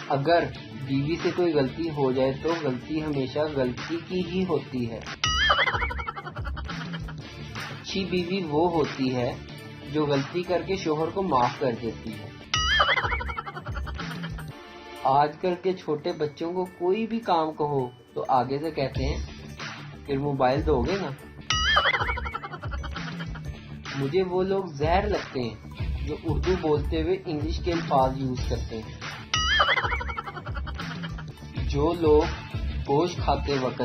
اگر بیوی سے کوئی غلطی ہو جائے تو غلطی ہمیشہ غلطی کی ہی ہوتی ہے۔ اچھی بیوی وہ ہوتی ہے جو غلطی کر کے شوہر کو معاف کر دیتی ہے۔ آج کل کے چھوٹے بچوں کو کوئی بھی کام کہو تو آگے سے کہتے ہیں پھر موبائل دو گے نا۔ مجھے وہ لوگ زہر لگتے ہیں جو اردو بولتے ہوئے انگلش کے الفاظ یوز کرتے ہیں۔ جو لوگ گوشت کھاتے وقت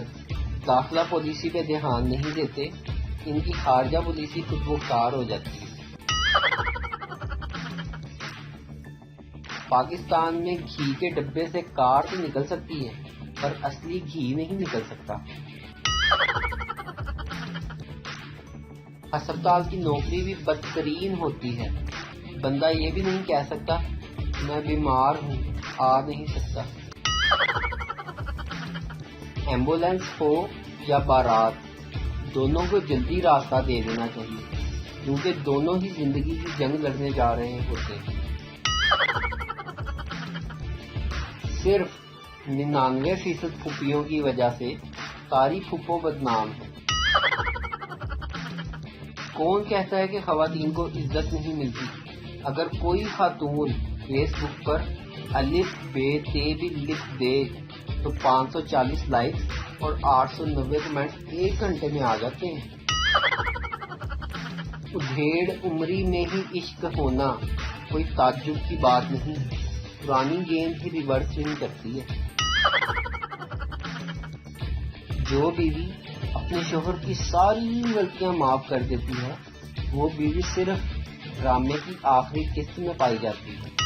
داخلہ پالیسی پہ دھیان نہیں دیتے، ان کی خارجہ پالیسی خود مختار ہو جاتی ہے۔ پاکستان میں گھی کے ڈبے سے کار تو نکل سکتی ہے پر اصلی گھی نہیں نکل سکتا۔ ہسپتال کی نوکری بھی بدترین ہوتی ہے، بندہ یہ بھی نہیں کہہ سکتا میں بیمار ہوں آ نہیں سکتا۔ ایمبولینس ہو یا بارات، دونوں کو جلدی راستہ دے دینا چاہیے کیونکہ دونوں ہی زندگی کی جنگ لڑنے جا رہے ہوتے ہیں۔ صرف 99% پھوپھیوں کی وجہ سے ساری پھوپھو بدنام ہے۔ کون کہتا ہے کہ خواتین کو عزت نہیں ملتی؟ اگر کوئی خاتون فیس بک پر الف بے تے بھی لکھ دے تو 540 لائکس اور 890 کمنٹس ایک گھنٹے میں آ جاتے ہیں۔ ادھیڑ عمری میں ہی عشق ہونا کوئی تعجب کی بات نہیں، پرانی گیند ہی ریورس سوئنگ کرتی ہے۔ جو بیوی اپنے شوہر کی ساری غلطیاں معاف کر دیتی ہے وہ بیوی صرف ڈرامے کی آخری قسط میں پائی جاتی ہے۔